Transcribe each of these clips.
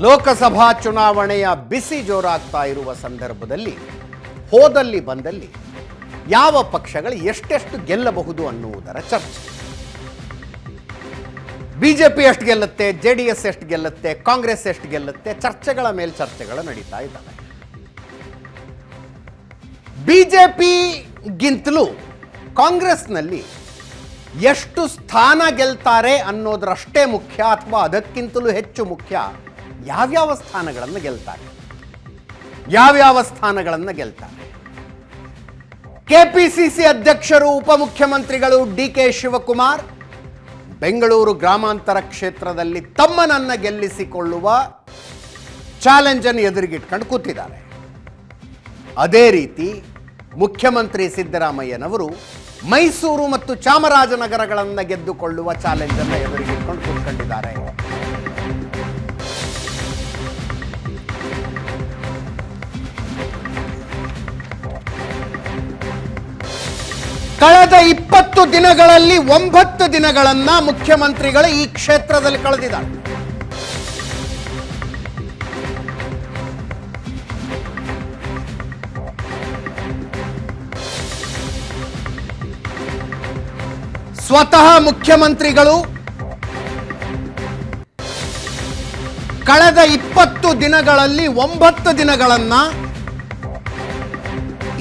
ಲೋಕಸಭಾ ಚುನಾವಣೆಯ ಬಿಸಿ ಜೋರಾಗ್ತಾ ಇರುವ ಸಂದರ್ಭದಲ್ಲಿ ಹೋದಲ್ಲಿ ಬಂದಲ್ಲಿ ಯಾವ ಪಕ್ಷಗಳು ಎಷ್ಟೆಷ್ಟು ಗೆಲ್ಲಬಹುದು ಅನ್ನುವುದರ ಚರ್ಚೆ. ಬಿಜೆಪಿ ಎಷ್ಟು ಗೆಲ್ಲುತ್ತೆ, ಜೆಡಿಎಸ್ ಎಷ್ಟು ಗೆಲ್ಲುತ್ತೆ, ಕಾಂಗ್ರೆಸ್ ಎಷ್ಟು ಗೆಲ್ಲುತ್ತೆ, ಚರ್ಚೆಗಳ ಮೇಲೆ ಚರ್ಚೆಗಳು ನಡೀತಾ ಇದ್ದಾವೆ. ಬಿಜೆಪಿಗಿಂತಲೂ ಕಾಂಗ್ರೆಸ್ನಲ್ಲಿ ಎಷ್ಟು ಸ್ಥಾನ ಗೆಲ್ತಾರೆ ಅನ್ನೋದರಷ್ಟೇ ಮುಖ್ಯ, ಅಥವಾ ಅದಕ್ಕಿಂತಲೂ ಹೆಚ್ಚು ಮುಖ್ಯ ಯಾವ್ಯಾವ ಸ್ಥಾನಗಳನ್ನು ಗೆಲ್ತಾರೆ. ಕೆಪಿಸಿಸಿ ಅಧ್ಯಕ್ಷರು ಉಪಮುಖ್ಯಮಂತ್ರಿಗಳು ಡಿಕೆ ಶಿವಕುಮಾರ್ ಬೆಂಗಳೂರು ಗ್ರಾಮಾಂತರ ಕ್ಷೇತ್ರದಲ್ಲಿ ತಮ್ಮನನ್ನ ಗೆಲ್ಲಿಸಿಕೊಳ್ಳುವ ಚಾಲೆಂಜ್ ಅನ್ನು ಎದುರಿಗಿಟ್ಕೊಂಡು ಕೂತಿದ್ದಾರೆ. ಅದೇ ರೀತಿ ಮುಖ್ಯಮಂತ್ರಿ ಸಿದ್ದರಾಮಯ್ಯನವರು ಮೈಸೂರು ಮತ್ತು ಚಾಮರಾಜನಗರಗಳನ್ನು ಗೆದ್ದುಕೊಳ್ಳುವ ಚಾಲೆಂಜ್ ಅನ್ನು ಎದುರಿಗಿಟ್ಕೊಂಡು ಕೂತ್ಕೊಂಡಿದ್ದಾರೆ. ಕಳೆದ 20 ದಿನಗಳಲ್ಲಿ 9 ದಿನಗಳನ್ನ ಮುಖ್ಯಮಂತ್ರಿಗಳು ಈ ಕ್ಷೇತ್ರದಲ್ಲಿ ಕಳೆದಿದ್ದಾರೆ. ಸ್ವತಃ ಮುಖ್ಯಮಂತ್ರಿಗಳು ಕಳೆದ 20 ದಿನಗಳಲ್ಲಿ 9 ದಿನಗಳನ್ನ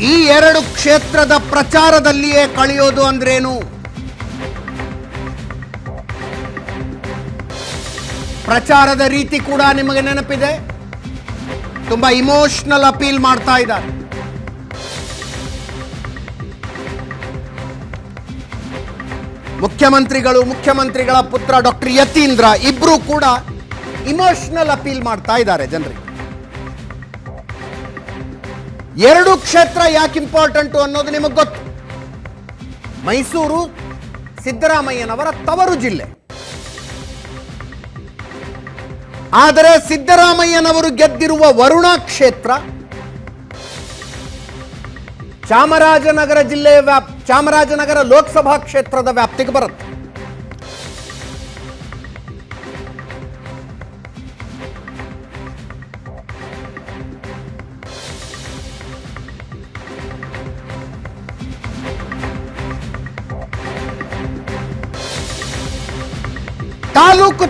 ಈ 2 ಕ್ಷೇತ್ರದ ಪ್ರಚಾರದಲ್ಲಿಯೇ ಕಳೆಯೋದು ಅಂದ್ರೇನು? ಪ್ರಚಾರದ ರೀತಿ ಕೂಡ ನಿಮಗೆ ನೆನಪಿದೆ. ತುಂಬಾ ಇಮೋಷನಲ್ ಅಪೀಲ್ ಮಾಡ್ತಾ ಇದ್ದಾರೆ. ಮುಖ್ಯಮಂತ್ರಿಗಳ ಪುತ್ರ ಡಾಕ್ಟರ್ ಯತೀಂದ್ರ ಇಬ್ರು ಕೂಡ ಇಮೋಷನಲ್ ಅಪೀಲ್ ಮಾಡ್ತಾ ಇದ್ದಾರೆ ಜನರಿಗೆ. 2 ಕ್ಷೇತ್ರ ಯಾಕೆ ಇಂಪಾರ್ಟೆಂಟು ಅನ್ನೋದು ನಿಮಗೆ ಗೊತ್ತು. ಮೈಸೂರು ಸಿದ್ದರಾಮಯ್ಯನವರ ತವರು ಜಿಲ್ಲೆ. ಆದರೆ ಸಿದ್ದರಾಮಯ್ಯನವರು ಗೆದ್ದಿರುವ ವರುಣಾ ಕ್ಷೇತ್ರ ಚಾಮರಾಜನಗರ ಲೋಕಸಭಾ ಕ್ಷೇತ್ರದ ವ್ಯಾಪ್ತಿಗೆ ಬರುತ್ತೆ.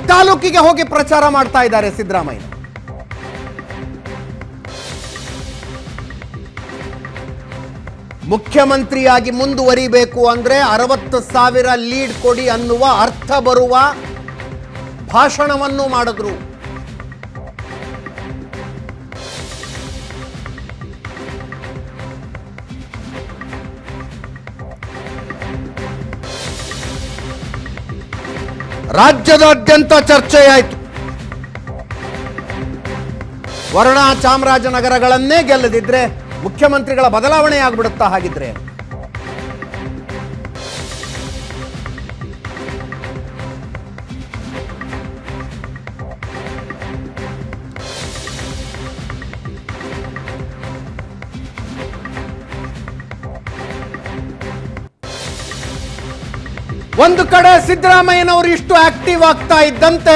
ತಾಲೂಕಿಗೆ ಹೋಗಿ ಪ್ರಚಾರ ಮಾಡ್ತಾ ಇದ್ದಾರೆ ಸಿದ್ದರಾಮಯ್ಯ. ಮುಖ್ಯಮಂತ್ರಿಯಾಗಿ ಮುಂದುವರಿಬೇಕು ಅಂದ್ರೆ 60,000 ಲೀಡ್ ಕೊಡಿ ಅನ್ನುವ ಅರ್ಥ ಬರುವ ಭಾಷಣವನ್ನು ಮಾಡಿದ್ರು. ರಾಜ್ಯದಾದ್ಯಂತ ಚರ್ಚೆಯಾಯಿತು. ವರುಣಾ ಚಾಮರಾಜನಗರಗಳನ್ನೇ ಗೆಲ್ಲದಿದ್ರೆ ಮುಖ್ಯಮಂತ್ರಿಗಳ ಬದಲಾವಣೆ ಆಗ್ಬಿಡುತ್ತಾ ಹಾಗಿದ್ರೆ? ಒಂದು ಕಡೆ ಸಿದ್ದರಾಮಯ್ಯನವರು ಇಷ್ಟು ಆಕ್ಟಿವ್ ಆಗ್ತಾ ಇದ್ದಂತೆ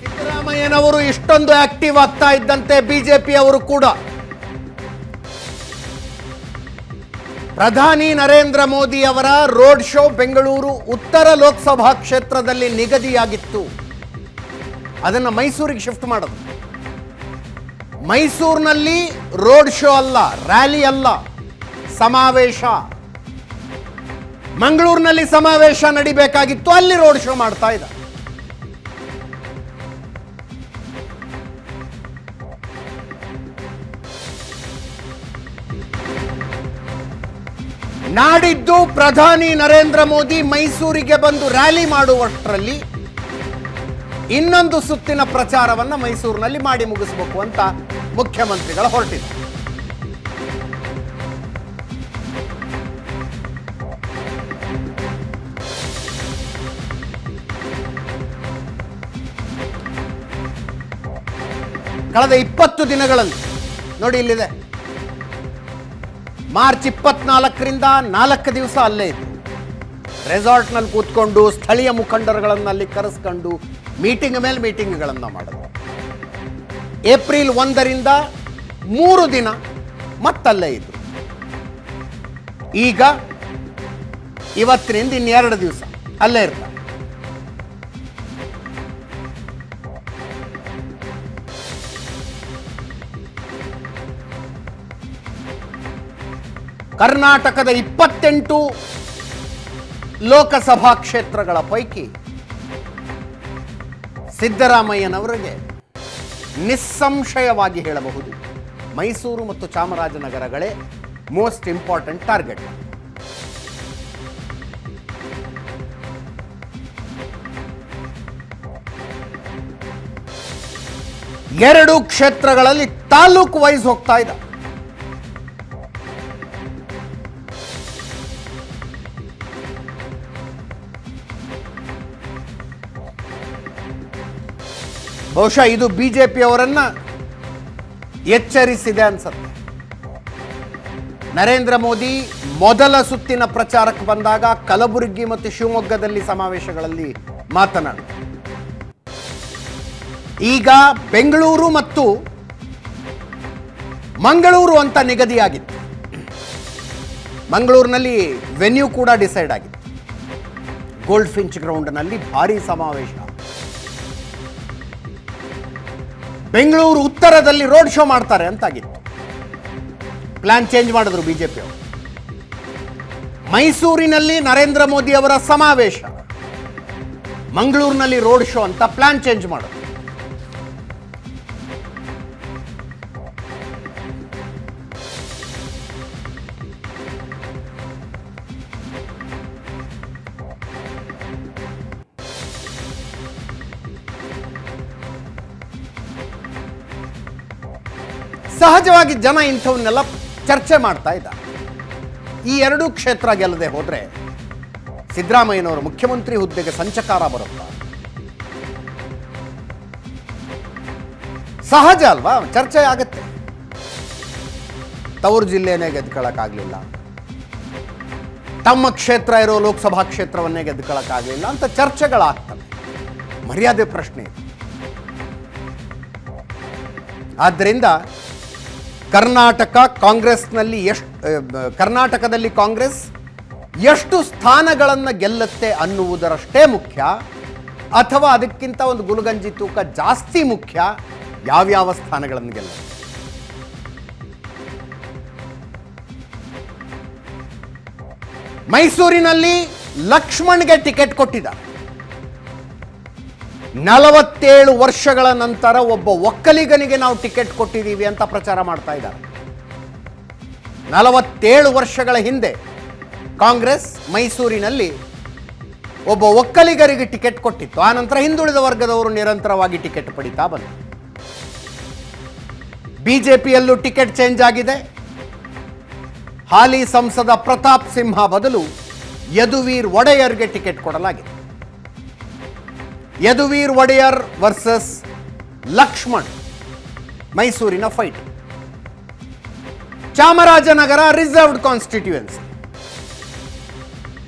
ಸಿದ್ದರಾಮಯ್ಯನವರು ಇಷ್ಟೊಂದು ಆಕ್ಟಿವ್ ಆಗ್ತಾ ಇದ್ದಂತೆ ಬಿಜೆಪಿ ಅವರು ಕೂಡ ಪ್ರಧಾನಿ ನರೇಂದ್ರ ಮೋದಿ ಅವರ ರೋಡ್ ಶೋ ಬೆಂಗಳೂರು ಉತ್ತರ ಲೋಕಸಭಾ ಕ್ಷೇತ್ರದಲ್ಲಿ ನಿಗದಿಯಾಗಿತ್ತು. ಅದನ್ನು ಮೈಸೂರಿಗೆ ಶಿಫ್ಟ್ ಮಾಡೋದು. ಮೈಸೂರಿನಲ್ಲಿ ರೋಡ್ ಶೋ ಅಲ್ಲ, ರ್ಯಾಲಿ ಅಲ್ಲ, ಸಮಾವೇಶ. ಮಂಗಳೂರಿನಲ್ಲಿ ಸಮಾವೇಶ ನಡಿಬೇಕಾಗಿತ್ತು, ಅಲ್ಲಿ ರೋಡ್ ಶೋ ಮಾಡ್ತಾ ಇದ್ದ. ನಾಡಿದ್ದು ಪ್ರಧಾನಿ ನರೇಂದ್ರ ಮೋದಿ ಮೈಸೂರಿಗೆ ಬಂದು ರ್ಯಾಲಿ ಮಾಡುವಷ್ಟರಲ್ಲಿ ಇನ್ನೊಂದು ಸುತ್ತಿನ ಪ್ರಚಾರವನ್ನು ಮೈಸೂರಿನಲ್ಲಿ ಮಾಡಿ ಮುಗಿಸಬೇಕು ಅಂತ ಮುಖ್ಯಮಂತ್ರಿಗಳು ಹೊರಟಿದ್ದಾರೆ. ಕಳೆದ 20 ದಿನಗಳಲ್ಲಿ ನೋಡಿ ಇಲ್ಲಿದೆ. ಮಾರ್ಚ್ 24ರಿಂದ 4 ದಿವಸ ಅಲ್ಲೇ ಇದ್ರು. ರೆಸಾರ್ಟ್ನಲ್ಲಿ ಕೂತ್ಕೊಂಡು ಸ್ಥಳೀಯ ಮುಖಂಡರುಗಳನ್ನು ಅಲ್ಲಿ ಕರೆಸ್ಕೊಂಡು ಮೀಟಿಂಗ್ ಮೇಲೆ ಮೀಟಿಂಗ್ಗಳನ್ನು ಮಾಡಿದ್ರು. ಏಪ್ರಿಲ್ 1ರಿಂದ 3 ದಿನ ಮತ್ತಲ್ಲೇ ಇದ್ರು. ಈಗ ಇವತ್ತಿನಿಂದ ಇನ್ನು 2 ದಿವಸ ಅಲ್ಲೇ ಇರ್ತಾರೆ. ಕರ್ನಾಟಕದ 28 ಲೋಕಸಭಾ ಕ್ಷೇತ್ರಗಳ ಪೈಕಿ ಸಿದ್ದರಾಮಯ್ಯನವರಿಗೆ ನಿಸ್ಸಂಶಯವಾಗಿ ಹೇಳಬಹುದು ಮೈಸೂರು ಮತ್ತು ಚಾಮರಾಜನಗರಗಳೇ ಮೋಸ್ಟ್ ಇಂಪಾರ್ಟೆಂಟ್ ಟಾರ್ಗೆಟ್. ಎರಡು ಕ್ಷೇತ್ರಗಳಲ್ಲಿ ತಾಲೂಕು ವೈಸ್ ಹೋಗ್ತಾ ಇದೆ. ಬಹುಶಃ ಇದು ಬಿಜೆಪಿಯವರನ್ನ ಎಚ್ಚರಿಸಿದೆ ಅನ್ಸುತ್ತೆ. ನರೇಂದ್ರ ಮೋದಿ ಮೊದಲ ಸುತ್ತಿನ ಪ್ರಚಾರಕ್ಕೆ ಬಂದಾಗ ಕಲಬುರಗಿ ಮತ್ತು ಶಿವಮೊಗ್ಗದಲ್ಲಿ ಸಮಾವೇಶಗಳಲ್ಲಿ ಮಾತನಾಡಿದರು. ಈಗ ಬೆಂಗಳೂರು ಮತ್ತು ಮಂಗಳೂರು ಅಂತ ನಿಗದಿಯಾಗಿತ್ತು. ಮಂಗಳೂರಿನಲ್ಲಿ ವೆನ್ಯೂ ಕೂಡ ಡಿಸೈಡ್ ಆಗಿತ್ತು. ಗೋಲ್ಡ್ ಫಿಂಚ್ ಗ್ರೌಂಡ್ನಲ್ಲಿ ಭಾರಿ ಸಮಾವೇಶ. ಬೆಂಗಳೂರು ಉತ್ತರದಲ್ಲಿ ರೋಡ್ ಶೋ ಮಾಡ್ತಾರೆ ಅಂತಾಗಿತ್ತು. ಪ್ಲಾನ್ ಚೇಂಜ್ ಮಾಡಿದ್ರು ಬಿಜೆಪಿಯವರು. ಮೈಸೂರಿನಲ್ಲಿ ನರೇಂದ್ರ ಮೋದಿ ಅವರ ಸಮಾವೇಶ, ಮಂಗಳೂರಿನಲ್ಲಿ ರೋಡ್ ಶೋ ಅಂತ ಪ್ಲಾನ್ ಚೇಂಜ್ ಮಾಡಿದ್ರು. ಸಹಜವಾಗಿ ಜನ ಇಂಥವನ್ನೆಲ್ಲ ಚರ್ಚೆ ಮಾಡ್ತಾ ಇದ್ದಾರೆ. ಈ ಎರಡೂ ಕ್ಷೇತ್ರ ಗೆಲ್ಲದೆ ಹೋದರೆ ಸಿದ್ದರಾಮಯ್ಯನವರು ಮುಖ್ಯಮಂತ್ರಿ ಹುದ್ದೆಗೆ ಸಂಚಕಾರ ಬರುತ್ತಾ? ಸಹಜ ಅಲ್ವಾ, ಚರ್ಚೆ ಆಗುತ್ತೆ. ತವರು ಜಿಲ್ಲೆಯನ್ನೇ ಗೆದ್ಕೊಳ್ಳೋಕ್ಕಾಗಲಿಲ್ಲ, ತಮ್ಮ ಕ್ಷೇತ್ರ ಇರೋ ಲೋಕಸಭಾ ಕ್ಷೇತ್ರವನ್ನೇ ಗೆದ್ಕೊಳ್ಳೋಕ್ಕಾಗಲಿಲ್ಲ ಅಂತ ಚರ್ಚೆಗಳಾಗ್ತವೆ. ಮರ್ಯಾದೆ ಪ್ರಶ್ನೆ ಇದು. ಆದ್ದರಿಂದ ಕರ್ನಾಟಕದಲ್ಲಿ ಕಾಂಗ್ರೆಸ್ ಎಷ್ಟು ಸ್ಥಾನಗಳನ್ನು ಗೆಲ್ಲುತ್ತೆ ಅನ್ನುವುದರಷ್ಟೇ ಮುಖ್ಯ, ಅಥವಾ ಅದಕ್ಕಿಂತ ಒಂದು ಗುಲಗಂಜಿ ತೂಕ ಜಾಸ್ತಿ ಮುಖ್ಯ ಯಾವ್ಯಾವ ಸ್ಥಾನಗಳನ್ನು ಗೆಲ್ಲುತ್ತೆ. ಮೈಸೂರಿನಲ್ಲಿ ಲಕ್ಷ್ಮಣ್ಗೆ ಟಿಕೆಟ್ ಕೊಟ್ಟಿದ್ದಾರೆ. 47 ವರ್ಷಗಳ ನಂತರ ಒಬ್ಬ ಒಕ್ಕಲಿಗನಿಗೆ ನಾವು ಟಿಕೆಟ್ ಕೊಟ್ಟಿದ್ದೀವಿ ಅಂತ ಪ್ರಚಾರ ಮಾಡ್ತಾ ಇದ್ದಾರೆ. 47 ವರ್ಷಗಳ ಹಿಂದೆ ಕಾಂಗ್ರೆಸ್ ಮೈಸೂರಿನಲ್ಲಿ ಒಬ್ಬ ಒಕ್ಕಲಿಗರಿಗೆ ಟಿಕೆಟ್ ಕೊಟ್ಟಿತ್ತು. ಆ ನಂತರ ಹಿಂದುಳಿದ ವರ್ಗದವರು ನಿರಂತರವಾಗಿ ಟಿಕೆಟ್ ಪಡಿತಾ ಬಂದರು. ಬಿಜೆಪಿಯಲ್ಲೂ ಟಿಕೆಟ್ ಚೇಂಜ್ ಆಗಿದೆ. ಹಾಲಿ ಸಂಸದ ಪ್ರತಾಪ್ ಸಿಂಹ ಬದಲು ಯದುವೀರ್ ಒಡೆಯರ್ಗೆ ಟಿಕೆಟ್ ಕೊಡಲಾಗಿದೆ. ಯದುವೀರ್ ಒಡೆಯರ್ ವರ್ಸಸ್ ಲಕ್ಷ್ಮಣ್ ಮೈಸೂರಿನ ಫೈಟ್. Chamarajanagar reserved constituency.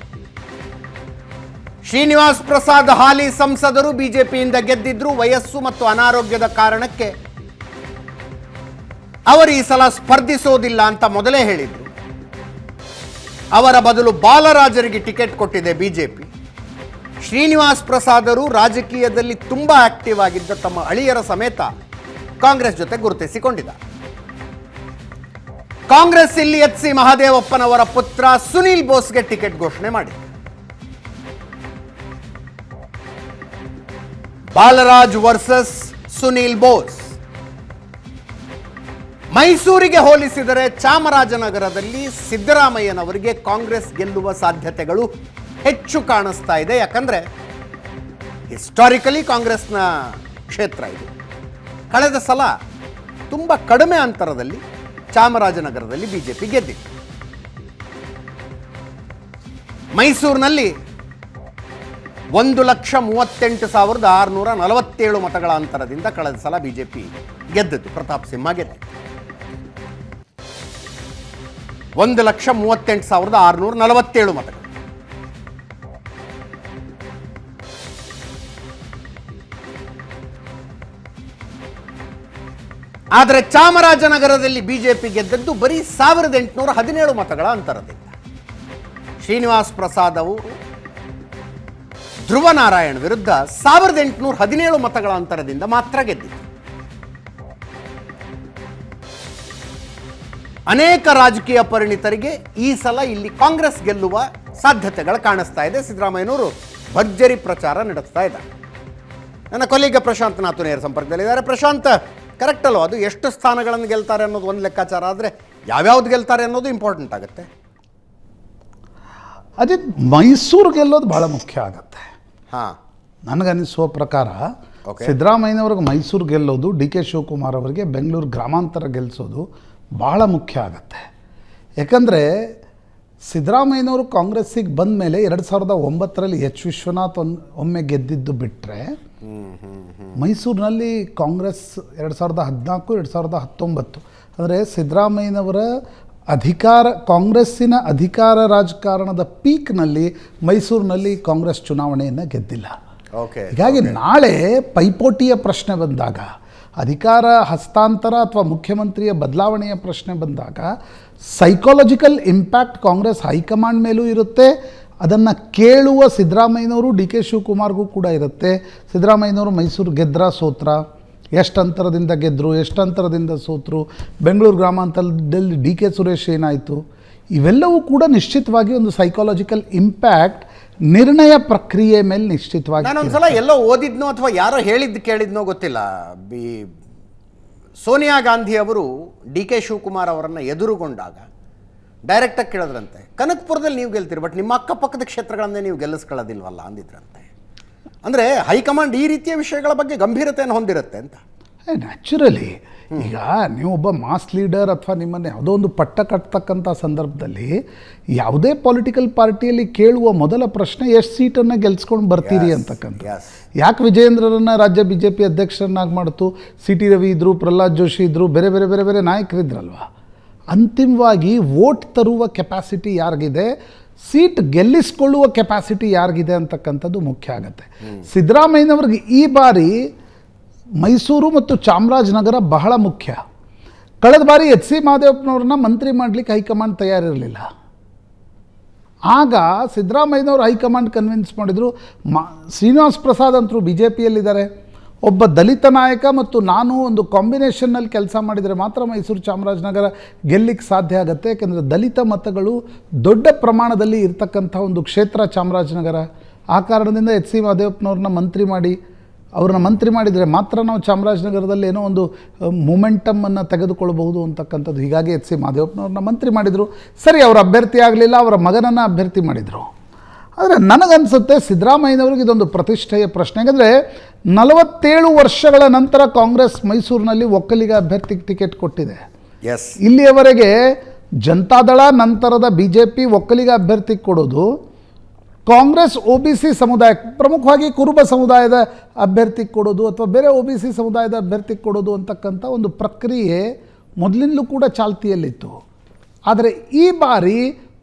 ಶ್ರೀನಿವಾಸ್ ಪ್ರಸಾದ್ ಹಾಲಿ ಸಂಸದರು ಬಿಜೆಪಿಯಿಂದ ಗೆದ್ದಿದ್ರು. ವಯಸ್ಸು ಮತ್ತು ಅನಾರೋಗ್ಯದ ಕಾರಣಕ್ಕೆ ಅವರು ಈ ಸಲ ಸ್ಪರ್ಧಿಸೋದಿಲ್ಲ ಅಂತ ಮೊದಲೇ ಹೇಳಿದ್ರು. ಅವರ ಬದಲು ಬಾಲರಾಜರಿಗೆ ಟಿಕೆಟ್ ಕೊಟ್ಟಿದೆ ಬಿಜೆಪಿ. ಶ್ರೀನಿವಾಸ್ ಪ್ರಸಾದರು ರಾಜಕೀಯದಲ್ಲಿ ತುಂಬಾ ಆಕ್ಟಿವ್ ಆಗಿದ್ದ ತಮ್ಮ ಅಳಿಯರ ಸಮೇತ ಕಾಂಗ್ರೆಸ್ ಜೊತೆ ಗುರುತಿಸಿಕೊಂಡಿದ್ದಾರೆ. ಕಾಂಗ್ರೆಸ್ ಇಲ್ಲಿ ಎಚ್ ಸಿ ಮಹದೇವಪ್ಪನವರ ಪುತ್ರ ಸುನೀಲ್ ಬೋಸ್ಗೆ ಟಿಕೆಟ್ ಘೋಷಣೆ ಮಾಡಿದೆ. ಬಾಲರಾಜ್ ವರ್ಸಸ್ ಸುನೀಲ್ ಬೋಸ್. ಮೈಸೂರಿಗೆ ಹೋಲಿಸಿದರೆ ಚಾಮರಾಜನಗರದಲ್ಲಿ ಸಿದ್ದರಾಮಯ್ಯನವರಿಗೆ ಕಾಂಗ್ರೆಸ್ ಗೆಲ್ಲುವ ಸಾಧ್ಯತೆಗಳು ಹೆಚ್ಚು ಕಾಣಿಸ್ತಾ ಇದೆ. ಯಾಕಂದ್ರೆ ಹಿಸ್ಟಾರಿಕಲಿ ಕಾಂಗ್ರೆಸ್ನ ಕ್ಷೇತ್ರ ಇದು. ಕಳೆದ ಸಲ ತುಂಬ ಕಡಿಮೆ ಅಂತರದಲ್ಲಿ ಚಾಮರಾಜನಗರದಲ್ಲಿ ಬಿಜೆಪಿ ಗೆದ್ದಿತ್ತು. ಮೈಸೂರಿನಲ್ಲಿ 1,38,647 ಮತಗಳ ಅಂತರದಿಂದ ಕಳೆದ ಸಲ ಬಿಜೆಪಿ ಗೆದ್ದದ್ದು, ಪ್ರತಾಪ್ ಸಿಂಹ ಗೆದ್ದಿದ್ದು 1,38,647 ಮತಗಳು. ಆದರೆ ಚಾಮರಾಜನಗರದಲ್ಲಿ ಬಿಜೆಪಿ ಗೆದ್ದದ್ದು ಬರೀ 1,817 ಮತಗಳ ಅಂತರದಿಂದ. ಶ್ರೀನಿವಾಸ್ ಪ್ರಸಾದ್ ಅವರು ಧ್ರುವ ನಾರಾಯಣ್ ವಿರುದ್ಧ 1,817 ಮತಗಳ ಅಂತರದಿಂದ ಮಾತ್ರ ಗೆದ್ದಿತ್ತು. ಅನೇಕ ರಾಜಕೀಯ ಪರಿಣಿತರಿಗೆ ಈ ಸಲ ಇಲ್ಲಿ ಕಾಂಗ್ರೆಸ್ ಗೆಲ್ಲುವ ಸಾಧ್ಯತೆಗಳು ಕಾಣಿಸ್ತಾ ಇದೆ. ಸಿದ್ದರಾಮಯ್ಯನವರು ಭರ್ಜರಿ ಪ್ರಚಾರ ನಡೆಸ್ತಾ ಇದ್ದಾರೆ. ನನ್ನ ಕೊಲ್ಲಿಗ ಪ್ರಶಾಂತ್ ನಾಥು ನೇರ ಸಂಪರ್ಕದಲ್ಲಿದ್ದಾರೆ. ಪ್ರಶಾಂತ್, ಕರೆಕ್ಟ್ ಅಲ್ವ ಅದು? ಎಷ್ಟು ಸ್ಥಾನಗಳನ್ನು ಗೆಲ್ತಾರೆ ಅನ್ನೋದು ಒಂದು ಲೆಕ್ಕಾಚಾರ ಆದರೆ ಯಾವ್ಯಾವ್ದು ಗೆಲ್ತಾರೆ ಅನ್ನೋದು ಇಂಪಾರ್ಟೆಂಟ್ ಆಗುತ್ತೆ. ಅದೇ ಮೈಸೂರು ಗೆಲ್ಲೋದು ಭಾಳ ಮುಖ್ಯ ಆಗುತ್ತೆ. ಹಾಂ, ನನಗನ್ನಿಸುವ ಪ್ರಕಾರ ಸಿದ್ದರಾಮಯ್ಯನವ್ರಿಗೆ ಮೈಸೂರು ಗೆಲ್ಲೋದು, ಡಿ ಕೆ ಶಿವಕುಮಾರ್ ಅವರಿಗೆ ಬೆಂಗಳೂರು ಗ್ರಾಮಾಂತರ ಗೆಲ್ಲಿಸೋದು ಭಾಳ ಮುಖ್ಯ ಆಗುತ್ತೆ. ಯಾಕಂದರೆ ಸಿದ್ದರಾಮಯ್ಯನವರು ಕಾಂಗ್ರೆಸ್ಸಿಗೆ ಬಂದ ಮೇಲೆ 2009ರಲ್ಲಿ ಎಚ್ ವಿಶ್ವನಾಥ್ ಒಮ್ಮೆ ಗೆದ್ದಿದ್ದು ಬಿಟ್ಟರೆ ಮೈಸೂರಿನಲ್ಲಿ ಕಾಂಗ್ರೆಸ್ 2014, 2019 ಅಂದರೆ ಸಿದ್ದರಾಮಯ್ಯನವರ ಕಾಂಗ್ರೆಸ್ಸಿನ ಅಧಿಕಾರ ರಾಜಕಾರಣದ ಪೀಕ್ನಲ್ಲಿ ಮೈಸೂರಿನಲ್ಲಿ ಕಾಂಗ್ರೆಸ್ ಚುನಾವಣೆಯನ್ನು ಗೆದ್ದಿಲ್ಲ. ಹೀಗಾಗಿ ನಾಳೆ ಪೈಪೋಟಿಯ ಪ್ರಶ್ನೆ ಬಂದಾಗ, ಅಧಿಕಾರ ಹಸ್ತಾಂತರ ಅಥವಾ ಮುಖ್ಯಮಂತ್ರಿಯ ಬದಲಾವಣೆಯ ಪ್ರಶ್ನೆ ಬಂದಾಗ ಸೈಕಾಲಜಿಕಲ್ ಇಂಪ್ಯಾಕ್ಟ್ ಕಾಂಗ್ರೆಸ್ ಹೈಕಮಾಂಡ್ ಮೇಲೂ ಇರುತ್ತೆ. ಅದನ್ನು ಕೇಳುವ ಸಿದ್ದರಾಮಯ್ಯನವರು, ಡಿ ಕೆ ಶಿವಕುಮಾರ್ಗೂ ಕೂಡ ಇರುತ್ತೆ. ಸಿದ್ದರಾಮಯ್ಯನವರು ಮೈಸೂರು ಗೆದ್ರ ಸೋತ್ರ, ಎಷ್ಟು ಅಂತರದಿಂದ ಗೆದ್ದರು, ಎಷ್ಟು ಅಂತರದಿಂದ ಸೋತರು, ಬೆಂಗಳೂರು ಗ್ರಾಮಾಂತರದಲ್ಲಿ ಡಿ ಕೆ ಸುರೇಶ್ ಏನಾಯಿತು, ಇವೆಲ್ಲವೂ ಕೂಡ ನಿಶ್ಚಿತವಾಗಿ ಒಂದು ಸೈಕಾಲಜಿಕಲ್ ಇಂಪ್ಯಾಕ್ಟ್ ನಿರ್ಣಯ ಪ್ರಕ್ರಿಯೆ ಮೇಲೆ ನಿಶ್ಚಿತವಾಗಿ. ನಾನೊಂದ್ಸಲ ಎಲ್ಲೋ ಓದಿದ್ನೋ ಅಥವಾ ಯಾರೋ ಕೇಳಿದ್ನೋ ಗೊತ್ತಿಲ್ಲ, ಸೋನಿಯಾ ಗಾಂಧಿ ಅವರು ಡಿ ಕೆ ಶಿವಕುಮಾರ್ ಅವರನ್ನು ಎದುರುಗೊಂಡಾಗ ಡೈರೆಕ್ಟಾಗಿ ಕೇಳಿದ್ರಂತೆ, ಕನಕಪುರದಲ್ಲಿ ನೀವು ಗೆಲ್ತೀರಿ, ಬಟ್ ನಿಮ್ಮ ಅಕ್ಕಪಕ್ಕದ ಕ್ಷೇತ್ರಗಳನ್ನೇ ನೀವು ಗೆಲ್ಲಿಸ್ಕೊಳ್ಳೋದಿಲ್ವಲ್ಲ ಅಂದಿದ್ರಂತೆ. ಅಂದರೆ ಹೈಕಮಾಂಡ್ ಈ ರೀತಿಯ ವಿಷಯಗಳ ಬಗ್ಗೆ ಗಂಭೀರತೆಯನ್ನು ಹೊಂದಿರುತ್ತೆ ಅಂತ. ನ್ಯಾಚುರಲಿ ಈಗ ನೀವು ಒಬ್ಬ ಮಾಸ್ ಲೀಡರ್ ಅಥವಾ ನಿಮ್ಮನ್ನು ಯಾವುದೋ ಒಂದು ಪಟ್ಟ ಕಟ್ತಕ್ಕಂಥ ಸಂದರ್ಭದಲ್ಲಿ ಯಾವುದೇ ಪೊಲಿಟಿಕಲ್ ಪಾರ್ಟಿಯಲ್ಲಿ ಕೇಳುವ ಮೊದಲ ಪ್ರಶ್ನೆ ಎಷ್ಟು ಸೀಟನ್ನು ಗೆಲ್ಸ್ಕೊಂಡು ಬರ್ತೀರಿ ಅಂತಕ್ಕಂಥ. ಯಾಕೆ ವಿಜಯೇಂದ್ರರನ್ನು ರಾಜ್ಯ ಬಿ ಜೆ ಪಿ ಅಧ್ಯಕ್ಷರನ್ನಾಗಿ ಮಾಡ್ತು, ಸಿ ಟಿ ರವಿ ಇದ್ದರು, ಪ್ರಹ್ಲಾದ್ ಜೋಶಿ ಇದ್ದರು, ಬೇರೆ ಬೇರೆ ಬೇರೆ ಬೇರೆ ನಾಯಕರಿದ್ರಲ್ವ. ಅಂತಿಮವಾಗಿ ವೋಟ್ ತರುವ ಕೆಪಾಸಿಟಿ ಯಾರಿಗಿದೆ, ಸೀಟ್ ಗೆಲ್ಲಿಸ್ಕೊಳ್ಳುವ ಕೆಪಾಸಿಟಿ ಯಾರಿಗಿದೆ ಅಂತಕ್ಕಂಥದ್ದು ಮುಖ್ಯ ಆಗುತ್ತೆ. ಸಿದ್ದರಾಮಯ್ಯನವ್ರಿಗೆ ಈ ಬಾರಿ ಮೈಸೂರು ಮತ್ತು ಚಾಮರಾಜನಗರ ಬಹಳ ಮುಖ್ಯ. ಕಳೆದ ಬಾರಿ ಎಚ್ ಸಿ ಮಹದೇವಪ್ಪನವ್ರನ್ನ ಮಂತ್ರಿ ಮಾಡಲಿಕ್ಕೆ ಹೈಕಮಾಂಡ್ ತಯಾರಿರಲಿಲ್ಲ. ಆಗ ಸಿದ್ದರಾಮಯ್ಯನವರು ಹೈಕಮಾಂಡ್ ಕನ್ವಿನ್ಸ್ ಮಾಡಿದರು. ಶ್ರೀನಿವಾಸ್ ಪ್ರಸಾದ್ ಅಂತರೂ ಬಿ ಜೆ ಪಿಯಲ್ಲಿದ್ದಾರೆ, ಒಬ್ಬ ದಲಿತ ನಾಯಕ ಮತ್ತು ನಾನು ಒಂದು ಕಾಂಬಿನೇಷನ್ನಲ್ಲಿ ಕೆಲಸ ಮಾಡಿದರೆ ಮಾತ್ರ ಮೈಸೂರು ಚಾಮರಾಜನಗರ ಗೆಲ್ಲಿಕ್ಕೆ ಸಾಧ್ಯ ಆಗುತ್ತೆ. ಯಾಕೆಂದರೆ ದಲಿತ ಮತಗಳು ದೊಡ್ಡ ಪ್ರಮಾಣದಲ್ಲಿ ಇರ್ತಕ್ಕಂಥ ಒಂದು ಕ್ಷೇತ್ರ ಚಾಮರಾಜನಗರ. ಆ ಕಾರಣದಿಂದ ಎಚ್ ಸಿ ಮಹದೇವಪ್ಪನವ್ರನ್ನ ಮಂತ್ರಿ ಮಾಡಿದರೆ ಮಾತ್ರ ನಾವು ಚಾಮರಾಜನಗರದಲ್ಲಿ ಏನೋ ಒಂದು ಮೊಮೆಂಟಮನ್ನು ತೆಗೆದುಕೊಳ್ಬಹುದು ಅಂತಕ್ಕಂಥದ್ದು. ಹೀಗಾಗಿ ಎಚ್ ಸಿ ಮಹದೇವಪ್ಪನವ್ರನ್ನ ಮಂತ್ರಿ ಮಾಡಿದರು. ಸರಿ, ಅವರ ಅಭ್ಯರ್ಥಿ ಆಗಲಿಲ್ಲ, ಅವರ ಮಗನನ್ನು ಅಭ್ಯರ್ಥಿ ಮಾಡಿದರು. ಆದರೆ ನನಗನ್ಸುತ್ತೆ ಸಿದ್ದರಾಮಯ್ಯನವ್ರಿಗೆ ಇದೊಂದು ಪ್ರತಿಷ್ಠೆಯ ಪ್ರಶ್ನೆ. ಯಾಕಂದರೆ 47 ವರ್ಷಗಳ ನಂತರ ಕಾಂಗ್ರೆಸ್ ಮೈಸೂರಿನಲ್ಲಿ ಒಕ್ಕಲಿಗ ಅಭ್ಯರ್ಥಿಗೆ ಟಿಕೆಟ್ ಕೊಟ್ಟಿದೆ. ಇಲ್ಲಿಯವರೆಗೆ ಜನತಾದಳ ನಂತರದ ಬಿ ಜೆ ಪಿ ಒಕ್ಕಲಿಗ ಅಭ್ಯರ್ಥಿಗೆ ಕೊಡೋದು, ಕಾಂಗ್ರೆಸ್ ಒ ಬಿ ಸಿ ಸಮುದಾಯಕ್ಕೆ, ಪ್ರಮುಖವಾಗಿ ಕುರುಬ ಸಮುದಾಯದ ಅಭ್ಯರ್ಥಿಗೆ ಕೊಡೋದು ಅಥವಾ ಬೇರೆ ಒ ಬಿ ಸಿ ಸಮುದಾಯದ ಅಭ್ಯರ್ಥಿಗೆ ಕೊಡೋದು ಅಂತಕ್ಕಂಥ ಒಂದು ಪ್ರಕ್ರಿಯೆ ಮೊದಲಿಂದಲೂ ಕೂಡ ಚಾಲ್ತಿಯಲ್ಲಿತ್ತು. ಆದರೆ ಈ ಬಾರಿ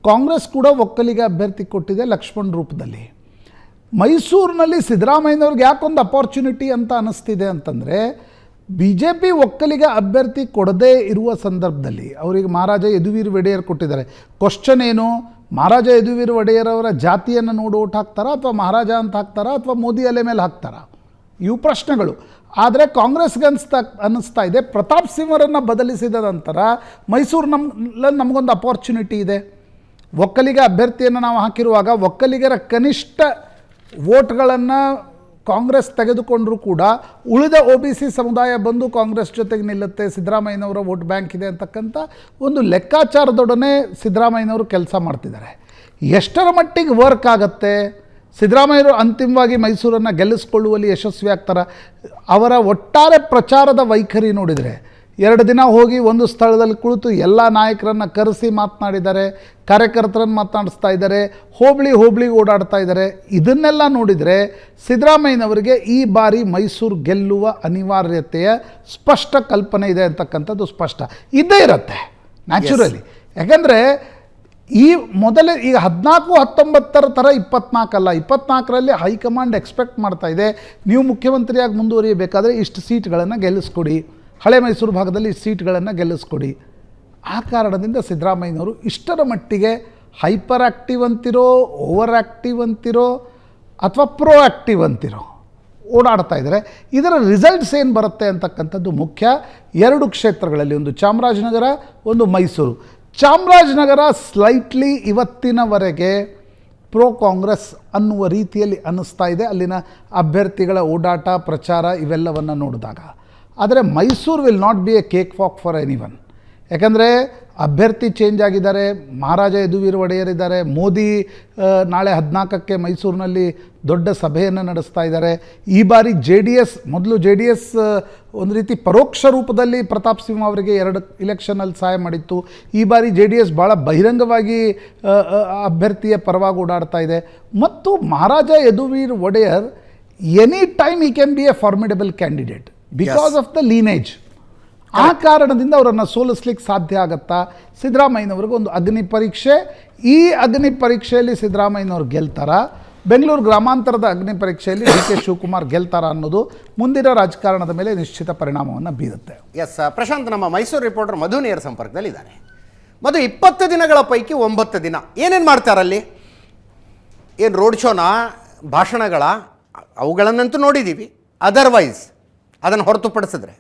ಕಾಂಗ್ರೆಸ್ ಕೂಡ ಒಕ್ಕಲಿಗ ಅಭ್ಯರ್ಥಿ ಕೊಟ್ಟಿದೆ ಲಕ್ಷ್ಮಣ್ ರೂಪದಲ್ಲಿ. ಮೈಸೂರಿನಲ್ಲಿ ಸಿದ್ದರಾಮಯ್ಯನವ್ರಿಗೆ ಯಾಕೊಂದು ಅಪಾರ್ಚುನಿಟಿ ಅಂತ ಅನ್ನಿಸ್ತಿದೆ ಅಂತಂದರೆ, ಬಿ ಜೆ ಪಿ ಒಕ್ಕಲಿಗ ಅಭ್ಯರ್ಥಿ ಕೊಡದೇ ಇರುವ ಸಂದರ್ಭದಲ್ಲಿ ಅವರಿಗೆ ಮಹಾರಾಜ ಯದುವೀರ್ ಒಡೆಯರ್ ಕೊಟ್ಟಿದ್ದಾರೆ. ಕ್ವಶ್ಚನ್ ಏನು, ಮಹಾರಾಜ ಯದುವೀರ್ ಒಡೆಯರ್ ಅವರ ಜಾತಿಯನ್ನು ನೋಡಿ ಓಟ್ ಹಾಕ್ತಾರಾ ಅಥವಾ ಮಹಾರಾಜ ಅಂತ ಹಾಕ್ತಾರಾ ಅಥವಾ ಮೋದಿ ಅಲೆ ಮೇಲೆ ಹಾಕ್ತಾರಾ, ಇವು ಪ್ರಶ್ನೆಗಳು. ಆದರೆ ಕಾಂಗ್ರೆಸ್ಗೆ ಅನ್ನಿಸ್ತಾ ಇದೆ ಪ್ರತಾಪ್ ಸಿಂಹರನ್ನು ಬದಲಿಸಿದ ನಂತರ ಮೈಸೂರಿನಲ್ಲಿ ನಮಗೊಂದು ಅಪಾರ್ಚುನಿಟಿ ಇದೆ. ಒಕ್ಕಲಿಗ ಅಭ್ಯರ್ಥಿಯನ್ನು ನಾವು ಹಾಕಿರುವಾಗ ಒಕ್ಕಲಿಗರ ಕನಿಷ್ಠ ವೋಟ್ಗಳನ್ನು ಕಾಂಗ್ರೆಸ್ ತೆಗೆದುಕೊಂಡರೂ ಕೂಡ ಉಳಿದ ಒ ಬಿ ಸಿ ಸಮುದಾಯ ಬಂದು ಕಾಂಗ್ರೆಸ್ ಜೊತೆಗೆ ನಿಲ್ಲುತ್ತೆ, ಸಿದ್ದರಾಮಯ್ಯನವರ ವೋಟ್ ಬ್ಯಾಂಕ್ ಇದೆ ಅಂತಕ್ಕಂಥ ಒಂದು ಲೆಕ್ಕಾಚಾರದೊಡನೆ ಸಿದ್ದರಾಮಯ್ಯನವರು ಕೆಲಸ ಮಾಡ್ತಿದ್ದಾರೆ. ಎಷ್ಟರ ಮಟ್ಟಿಗೆ ವರ್ಕ್ ಆಗುತ್ತೆ, ಸಿದ್ದರಾಮಯ್ಯರು ಅಂತಿಮವಾಗಿ ಮೈಸೂರನ್ನು ಗೆಲ್ಲಿಸ್ಕೊಳ್ಳುವಲ್ಲಿ ಯಶಸ್ವಿ ಆಗ್ತಾರೆ, ಅವರ ಒಟ್ಟಾರೆ ಪ್ರಚಾರದ ವೈಖರಿ ನೋಡಿದರೆ 2 ದಿನ ಹೋಗಿ ಒಂದು ಸ್ಥಳದಲ್ಲಿ ಕುಳಿತು ಎಲ್ಲ ನಾಯಕರನ್ನು ಕರೆಸಿ ಮಾತನಾಡಿದ್ದಾರೆ, ಕಾರ್ಯಕರ್ತರನ್ನು ಮಾತನಾಡಿಸ್ತಾ ಇದ್ದಾರೆ, ಹೋಬಳಿ ಓಡಾಡ್ತಾ ಇದ್ದಾರೆ. ಇದನ್ನೆಲ್ಲ ನೋಡಿದರೆ ಸಿದ್ದರಾಮಯ್ಯನವರಿಗೆ ಈ ಬಾರಿ ಮೈಸೂರು ಗೆಲ್ಲುವ ಅನಿವಾರ್ಯತೆಯ ಸ್ಪಷ್ಟ ಕಲ್ಪನೆ ಇದೆ ಅಂತಕ್ಕಂಥದ್ದು ಸ್ಪಷ್ಟ ಇದ್ದೇ ಇರುತ್ತೆ ನ್ಯಾಚುರಲಿ. ಯಾಕಂದರೆ ಈ ಮೊದಲೇ ಈಗ 14-19 ಥರ 24 ಅಲ್ಲ, 24ರಲ್ಲಿ ಹೈಕಮಾಂಡ್ ಎಕ್ಸ್ಪೆಕ್ಟ್ ಮಾಡ್ತಾ ಇದೆ, ನೀವು ಮುಖ್ಯಮಂತ್ರಿಯಾಗಿ ಮುಂದುವರಿಯಬೇಕಾದ್ರೆ ಇಷ್ಟು ಸೀಟ್ಗಳನ್ನು ಗೆಲ್ಲಿಸ್ಕೊಡಿ, ಹಳೆ ಮೈಸೂರು ಭಾಗದಲ್ಲಿ ಇಷ್ಟು ಸೀಟ್ಗಳನ್ನು ಗೆಲ್ಲಿಸ್ಕೊಡಿ. ಆ ಕಾರಣದಿಂದ ಸಿದ್ದರಾಮಯ್ಯನವರು ಇಷ್ಟರ ಮಟ್ಟಿಗೆ ಹೈಪರ್ ಆ್ಯಕ್ಟಿವ್ ಅಂತಿರೋ, ಓವರ್ ಆ್ಯಕ್ಟಿವ್ ಅಂತಿರೋ ಅಥವಾ ಪ್ರೋ ಆ್ಯಕ್ಟಿವ್ ಅಂತಿರೋ ಓಡಾಡ್ತಾ ಇದ್ದಾರೆ. ಇದರ ರಿಸಲ್ಟ್ಸ್ ಏನು ಬರುತ್ತೆ ಅಂತಕ್ಕಂಥದ್ದು ಮುಖ್ಯ. 2 ಕ್ಷೇತ್ರಗಳಲ್ಲಿ, ಒಂದು ಚಾಮರಾಜನಗರ, ಒಂದು ಮೈಸೂರು. ಚಾಮರಾಜನಗರ ಸ್ಲೈಟ್ಲಿ ಇವತ್ತಿನವರೆಗೆ ಪ್ರೋ ಕಾಂಗ್ರೆಸ್ ಅನ್ನುವ ರೀತಿಯಲ್ಲಿ ಅನ್ನಿಸ್ತಾ ಇದೆ ಅಲ್ಲಿನ ಅಭ್ಯರ್ಥಿಗಳ ಓಡಾಟ, ಪ್ರಚಾರ ಇವೆಲ್ಲವನ್ನು ನೋಡಿದಾಗ. ಆದರೆ Mysuru will not be A cake walk for anyone. ಯಾಕಂದರೆ ಅಭ್ಯರ್ಥಿ ಚೇಂಜ್ ಆಗಿದ್ದಾರೆ, ಮಹಾರಾಜ ಯದುವೀರ್ ಒಡೆಯರ್ ಇದ್ದಾರೆ, ಮೋದಿ ನಾಳೆ 14ಕ್ಕೆ ಮೈಸೂರಿನಲ್ಲಿ ದೊಡ್ಡ ಸಭೆಯನ್ನು ನಡೆಸ್ತಾ ಇದ್ದಾರೆ. ಈ ಬಾರಿ ಮೊದಲು ಜೆ ಡಿ ಎಸ್ ಒಂದು ರೀತಿ ಪರೋಕ್ಷ ರೂಪದಲ್ಲಿ ಪ್ರತಾಪ್ ಸಿಂಹ ಅವರಿಗೆ 2 ಇಲೆಕ್ಷನಲ್ಲಿ ಸಹಾಯ ಮಾಡಿತ್ತು. ಈ ಬಾರಿ ಜೆ ಡಿ ಎಸ್ ಭಾಳ ಬಹಿರಂಗವಾಗಿ ಅಭ್ಯರ್ಥಿಯ ಪರವಾಗಿ ಓಡಾಡ್ತಾ ಇದೆ. ಮತ್ತು Maharaja Yaduveer Wodeyar any time he can be a formidable candidate because of the lineage. ಆ ಕಾರಣದಿಂದ ಅವರನ್ನು ಸೋಲಿಸ್ಲಿಕ್ಕೆ ಸಾಧ್ಯ ಆಗುತ್ತಾ? ಸಿದ್ದರಾಮಯ್ಯನವ್ರಿಗೆ ಒಂದು ಅಗ್ನಿ ಪರೀಕ್ಷೆ. ಈ ಅಗ್ನಿ ಪರೀಕ್ಷೆಯಲ್ಲಿ ಸಿದ್ದರಾಮಯ್ಯನವ್ರು ಗೆಲ್ತಾರಾ, ಬೆಂಗಳೂರು ಗ್ರಾಮಾಂತರದ ಅಗ್ನಿ ಪರೀಕ್ಷೆಯಲ್ಲಿ ಡಿ ಕೆ ಶಿವಕುಮಾರ್ ಗೆಲ್ತಾರಾ ಅನ್ನೋದು ಮುಂದಿನ ರಾಜಕಾರಣದ ಮೇಲೆ ನಿಶ್ಚಿತ ಪರಿಣಾಮವನ್ನು ಬೀರುತ್ತೆ. ಎಸ್ ಪ್ರಶಾಂತ್, ನಮ್ಮ ಮೈಸೂರು ರಿಪೋರ್ಟರ್ ಮಧು ನೇರ ಸಂಪರ್ಕದಲ್ಲಿದ್ದಾನೆ. ಮಧು, 20 ದಿನಗಳ ಪೈಕಿ 9 ದಿನ ಏನೇನು ಮಾಡ್ತಾರಲ್ಲಿ? ಏನು ರೋಡ್ ಶೋನ, ಭಾಷಣಗಳ, ಅವುಗಳನ್ನಂತೂ ನೋಡಿದ್ದೀವಿ. ಅದರ್ವೈಸ್ ಅದನ್ನು ಹೊರತುಪಡಿಸಿದ್ರೆ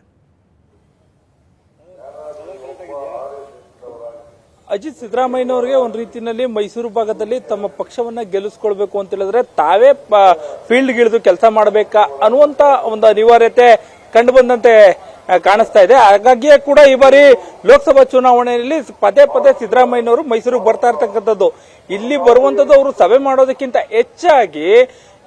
ಅಜಿತ್, ಸಿದ್ದರಾಮಯ್ಯನವರಿಗೆ ಒಂದು ರೀತಿಯಲ್ಲಿ ಮೈಸೂರು ಭಾಗದಲ್ಲಿ ತಮ್ಮ ಪಕ್ಷವನ್ನ ಗೆಲ್ಲಿಸ್ಕೊಳ್ಬೇಕು ಅಂತ ಹೇಳಿದ್ರೆ ತಾವೇ ಫೀಲ್ಡ್ಗಿಳಿದು ಕೆಲಸ ಮಾಡಬೇಕಾ ಅನ್ನುವಂತ ಒಂದು ಅನಿವಾರ್ಯತೆ ಕಂಡು ಬಂದಂತೆ ಕಾಣಿಸ್ತಾ ಇದೆ. ಹಾಗಾಗಿಯೇ ಕೂಡ ಈ ಬಾರಿ ಲೋಕಸಭಾ ಚುನಾವಣೆಯಲ್ಲಿ ಪದೇ ಸಿದ್ದರಾಮಯ್ಯನವರು ಮೈಸೂರಿಗೆ ಬರ್ತಾ ಇರ್ತಕ್ಕಂಥದ್ದು. ಇಲ್ಲಿ ಬರುವಂತದ್ದು ಅವರು ಸಭೆ ಮಾಡೋದಕ್ಕಿಂತ ಹೆಚ್ಚಾಗಿ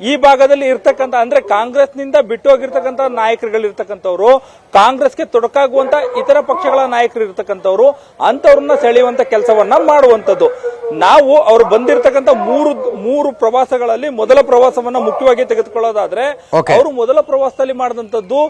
ಈ ಭಾಗದಲ್ಲಿ ಇರ್ತಕ್ಕಂಥ, ಅಂದ್ರೆ ಕಾಂಗ್ರೆಸ್ನಿಂದ ಬಿಟ್ಟು ಹೋಗಿರ್ತಕ್ಕಂಥ ನಾಯಕರುಗಳಿರ್ತಕ್ಕಂಥವ್ರು, ಕಾಂಗ್ರೆಸ್ಗೆ ತೊಡಕಾಗುವಂತ ಇತರ ಪಕ್ಷಗಳ ನಾಯಕರು ಇರ್ತಕ್ಕಂಥವ್ರು, ಅಂತವ್ರನ್ನ ಸೆಳೆಯುವಂತ ಕೆಲಸವನ್ನ ಮಾಡುವಂತದ್ದು. ನಾವು ಅವರು ಬಂದಿರತಕ್ಕಂಥ ಮೂರು ಪ್ರವಾಸಗಳಲ್ಲಿ ಮೊದಲ ಪ್ರವಾಸವನ್ನ ಮುಖ್ಯವಾಗಿ ತೆಗೆದುಕೊಳ್ಳೋದಾದ್ರೆ, ಅವರು ಮೊದಲ ಪ್ರವಾಸದಲ್ಲಿ ಮಾಡಿದಂತದ್ದು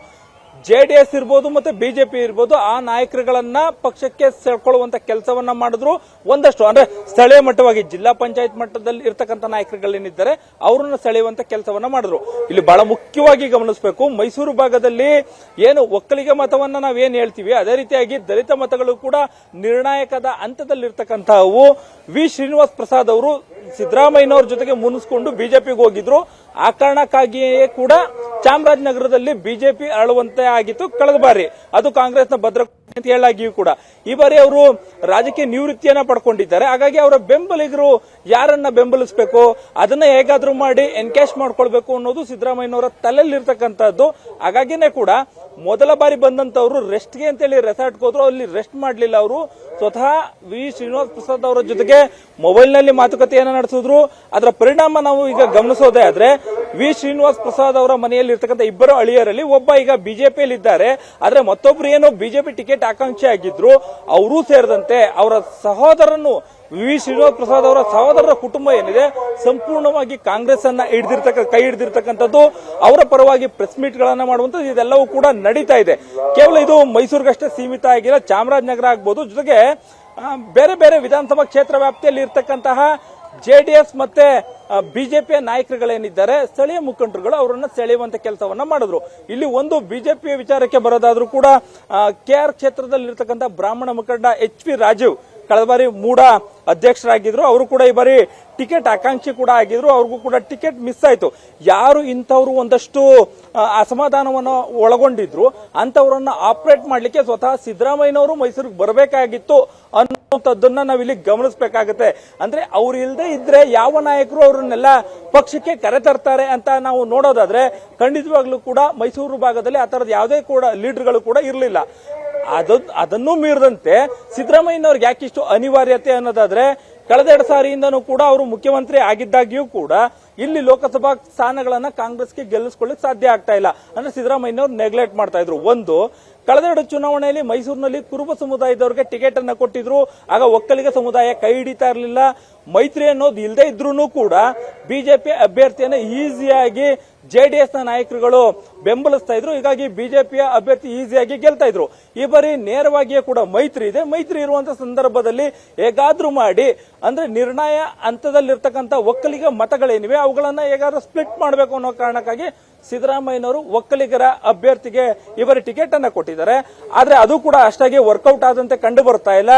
ಜೆಡಿಎಸ್ ಇರ್ಬೋದು ಮತ್ತೆ ಬಿಜೆಪಿ ಇರ್ಬೋದು, ಆ ನಾಯಕರುಗಳನ್ನ ಪಕ್ಷಕ್ಕೆ ಸೆಳ್ಕೊಳ್ಳುವಂತ ಕೆಲಸವನ್ನ ಮಾಡಿದ್ರು. ಒಂದಷ್ಟು ಅಂದ್ರೆ ಸ್ಥಳೀಯ ಮಟ್ಟವಾಗಿ ಜಿಲ್ಲಾ ಪಂಚಾಯತ್ ಮಟ್ಟದಲ್ಲಿ ಇರ್ತಕ್ಕಂಥ ನಾಯಕರುಗಳೇನಿದ್ದಾರೆ ಅವರನ್ನ ಸೆಳೆಯುವಂತ ಕೆಲಸವನ್ನ ಮಾಡಿದ್ರು. ಇಲ್ಲಿ ಬಹಳ ಮುಖ್ಯವಾಗಿ ಗಮನಿಸಬೇಕು, ಮೈಸೂರು ಭಾಗದಲ್ಲಿ ಏನು ಒಕ್ಕಲಿಗ ಮತವನ್ನ ನಾವೇನ್ ಹೇಳ್ತೀವಿ, ಅದೇ ರೀತಿಯಾಗಿ ದಲಿತ ಮತಗಳು ಕೂಡ ನಿರ್ಣಾಯಕದ ಹಂತದಲ್ಲಿರ್ತಕ್ಕಂಥವು. ವಿ ಶ್ರೀನಿವಾಸ್ ಪ್ರಸಾದ್ ಅವರು ಸಿದ್ದರಾಮಯ್ಯನವ್ರ ಜೊತೆಗೆ ಮುನಿಸ್ಕೊಂಡು ಬಿಜೆಪಿಗೆ ಹೋಗಿದ್ರು. ಆ ಕಾರಣಕ್ಕಾಗಿಯೇ ಕೂಡ ಚಾಮರಾಜನಗರದಲ್ಲಿ ಬಿಜೆಪಿ ಅರಳುವಂತೆ ಆಗಿತ್ತು ಕಳೆದ ಬಾರಿ. ಅದು ಕಾಂಗ್ರೆಸ್ನ ಭದ್ರಕೋಟೆ ಅಂತ ಹೇಳಲಾಗಿಯೂ ಕೂಡ ಈ ಬಾರಿ ಅವರು ರಾಜಕೀಯ ನಿವೃತ್ತಿಯನ್ನ ಪಡ್ಕೊಂಡಿದ್ದಾರೆ. ಹಾಗಾಗಿ ಅವರ ಬೆಂಬಲಿಗರು ಯಾರನ್ನ ಬೆಂಬಲಿಸಬೇಕು, ಅದನ್ನ ಹೇಗಾದ್ರೂ ಮಾಡಿ ಎನ್ಕ್ಯಾಶ್ ಮಾಡ್ಕೊಳ್ಬೇಕು ಅನ್ನೋದು ಸಿದ್ದರಾಮಯ್ಯನವರ ತಲೆಯಲ್ಲಿರ್ತಕ್ಕಂಥದ್ದು. ಹಾಗಾಗಿನೇ ಕೂಡ ಮೊದಲ ಬಾರಿ ಬಂದಂತವ್ರು ರೆಸ್ಟ್ಗೆ ಅಂತೇಳಿ ರೆಸಾರ್ಟ್ಗೆ ಹೋದ್ರು, ಅಲ್ಲಿ ರೆಸ್ಟ್ ಮಾಡಲಿಲ್ಲ. ಅವರು ಸ್ವತಃ ವಿ ಶ್ರೀನಿವಾಸ್ ಪ್ರಸಾದ್ ಅವರ ಜೊತೆಗೆ ಮೊಬೈಲ್ ನಲ್ಲಿ ಮಾತುಕತೆಯನ್ನ ನಡೆಸಿದ್ರು. ಅದರ ಪರಿಣಾಮ ನಾವು ಈಗ ಗಮನಿಸೋದೇ ಆದ್ರೆ, ವಿ ಶ್ರೀನಿವಾಸ್ ಪ್ರಸಾದ್ ಅವರ ಮನೆಯಲ್ಲಿ ಇರ್ತಕ್ಕಂಥ 2 ಅಳಿಯರಲ್ಲಿ ಒಬ್ಬ ಈಗ ಬಿಜೆಪಿಯಲ್ಲಿ ಇದ್ದಾರೆ. ಆದ್ರೆ ಮತ್ತೊಬ್ರು ಏನೋ ಬಿಜೆಪಿ ಟಿಕೆಟ್ ಆಕಾಂಕ್ಷಿ ಆಗಿದ್ರು, ಅವರೂ ಸೇರಿದಂತೆ ಅವರ ಸಹೋದರನ್ನು, ವಿ ಶ್ರೀನಿವಾಸ್ ಪ್ರಸಾದ್ ಅವರ ಸಹೋದರರ ಕುಟುಂಬ ಏನಿದೆ ಸಂಪೂರ್ಣವಾಗಿ ಕಾಂಗ್ರೆಸ್ ಅನ್ನ ಕೈ ಹಿಡಿದಿರ್ತಕ್ಕಂಥದ್ದು. ಅವರ ಪರವಾಗಿ ಪ್ರೆಸ್ ಮೀಟ್ ಗಳನ್ನ ಮಾಡುವಂತದ್ದು ಇದೆಲ್ಲವೂ ಕೂಡ ನಡೀತಾ ಇದೆ. ಕೇವಲ ಇದು ಮೈಸೂರಿಗಷ್ಟೇ ಸೀಮಿತ ಆಗಿಲ್ಲ, ಚಾಮರಾಜನಗರ ಆಗ್ಬೋದು, ಜೊತೆಗೆ ಬೇರೆ ಬೇರೆ ವಿಧಾನಸಭಾ ಕ್ಷೇತ್ರ ವ್ಯಾಪ್ತಿಯಲ್ಲಿ ಇರ್ತಕ್ಕಂತಹ ಜೆಡಿಎಸ್ ಮತ್ತೆ ಬಿಜೆಪಿಯ ನಾಯಕರುಗಳೇನಿದ್ದಾರೆ, ಸ್ಥಳೀಯ ಮುಖಂಡರುಗಳು ಅವರನ್ನ ಸೆಳೆಯುವಂತ ಕೆಲಸವನ್ನ ಮಾಡಿದ್ರು. ಇಲ್ಲಿ ಒಂದು ಬಿಜೆಪಿಯ ವಿಚಾರಕ್ಕೆ ಬರೋದಾದ್ರೂ ಕೂಡ ಕೆಆರ್ ಕ್ಷೇತ್ರದಲ್ಲಿ ಇರ್ತಕ್ಕಂಥ ಬ್ರಾಹ್ಮಣ ಮುಖಂಡ ಎಚ್ ಪಿ ರಾಜೀವ್ ಕಳೆದ ಬಾರಿ ಮೂಡ ಅಧ್ಯಕ್ಷರಾಗಿದ್ರು. ಅವರು ಕೂಡ ಈ ಬಾರಿ ಟಿಕೆಟ್ ಆಕಾಂಕ್ಷಿ ಕೂಡ ಆಗಿದ್ರು. ಅವ್ರಿಗೂ ಕೂಡ ಟಿಕೆಟ್ ಮಿಸ್ ಆಯ್ತು. ಯಾರು ಇಂಥವ್ರು ಒಂದಷ್ಟು ಅಸಮಾಧಾನವನ್ನು ಒಳಗೊಂಡಿದ್ರು ಅಂತವರನ್ನ ಆಪರೇಟ್ ಮಾಡ್ಲಿಕ್ಕೆ ಸ್ವತಃ ಸಿದ್ದರಾಮಯ್ಯನವರು ಮೈಸೂರಿಗೆ ಬರಬೇಕಾಗಿತ್ತು ಅನ್ನುವಂಥದ್ದನ್ನ ನಾವಿಲ್ಲಿ ಗಮನಿಸಬೇಕಾಗತ್ತೆ. ಅಂದ್ರೆ ಅವ್ರು ಇಲ್ಲದೆ ಇದ್ರೆ ಯಾವ ನಾಯಕರು ಅವರನ್ನೆಲ್ಲ ಪಕ್ಷಕ್ಕೆ ಕರೆತರ್ತಾರೆ ಅಂತ ನಾವು ನೋಡೋದಾದ್ರೆ ಖಂಡಿತವಾಗ್ಲೂ ಕೂಡ ಮೈಸೂರು ಭಾಗದಲ್ಲಿ ಆ ತರದ ಯಾವುದೇ ಕೂಡ ಲೀಡರ್ಗಳು ಕೂಡ ಇರಲಿಲ್ಲ. ಅದನ್ನೂ ಮೀರಿದಂತೆ ಸಿದ್ದರಾಮಯ್ಯನವ್ರಿಗೆ ಯಾಕಿಷ್ಟು ಅನಿವಾರ್ಯತೆ ಅನ್ನೋದಾದ್ರೆ, ಕಳೆದೆರಡು ಸಾರಿಯಿಂದನೂ ಕೂಡ ಅವರು ಮುಖ್ಯಮಂತ್ರಿ ಆಗಿದ್ದಾಗ್ಯೂ ಕೂಡ ಇಲ್ಲಿ ಲೋಕಸಭಾ ಸ್ಥಾನಗಳನ್ನ ಕಾಂಗ್ರೆಸ್ಗೆ ಗೆಲ್ಲಿಸ್ಕೊಳ್ಳಿಕ್ ಸಾಧ್ಯ ಆಗ್ತಾ ಇಲ್ಲ. ಅಂದ್ರೆ ಸಿದ್ದರಾಮಯ್ಯನವರು ನೆಗ್ಲೆಕ್ಟ್ ಮಾಡ್ತಾ ಇದ್ರು. ಒಂದು, ಕಳೆದೆರಡು ಚುನಾವಣೆಯಲ್ಲಿ ಮೈಸೂರಿನಲ್ಲಿ ಕುರುಬ ಸಮುದಾಯದವರಿಗೆ ಟಿಕೆಟ್ ಅನ್ನ ಕೊಟ್ಟಿದ್ರು. ಆಗ ಒಕ್ಕಲಿಗ ಸಮುದಾಯ ಕೈ ಹಿಡಿತಾ ಇರಲಿಲ್ಲ. ಮೈತ್ರಿ ಅನ್ನೋದು ಇಲ್ಲದೆ ಇದ್ರೂ ಕೂಡ ಬಿಜೆಪಿ ಅಭ್ಯರ್ಥಿಯನ್ನ ಈಸಿಯಾಗಿ ಜೆಡಿಎಸ್ ನ ನಾಯಕರುಗಳು ಬೆಂಬಲಿಸ್ತಾ ಇದ್ರು. ಹೀಗಾಗಿ ಬಿಜೆಪಿಯ ಅಭ್ಯರ್ಥಿ ಈಸಿಯಾಗಿ ಗೆಲ್ತಾ ಇದ್ರು. ಈ ಬಾರಿ ನೇರವಾಗಿಯೇ ಕೂಡ ಮೈತ್ರಿ ಇದೆ. ಮೈತ್ರಿ ಇರುವಂತಹ ಸಂದರ್ಭದಲ್ಲಿ ಹೇಗಾದ್ರೂ ಮಾಡಿ ಅಂದ್ರೆ ನಿರ್ಣಯ ಹಂತದಲ್ಲಿರ್ತಕ್ಕಂಥ ಒಕ್ಕಲಿಗ ಮತಗಳೇನಿವೆ ಅವುಗಳನ್ನ ಹೇಗಾದ್ರೂ ಸ್ಪ್ಲಿಟ್ ಮಾಡಬೇಕು ಅನ್ನೋ ಕಾರಣಕ್ಕಾಗಿ ಸಿದ್ದರಾಮಯ್ಯನವರು ಒಕ್ಕಲಿಗರ ಅಭ್ಯರ್ಥಿಗೆ ಈ ಬಾರಿ ಟಿಕೆಟ್ ಅನ್ನ ಕೊಟ್ಟಿದ್ದಾರೆ. ಆದ್ರೆ ಅದು ಕೂಡ ಅಷ್ಟಾಗಿ ವರ್ಕೌಟ್ ಆದಂತೆ ಕಂಡು ಬರ್ತಾ ಇಲ್ಲ.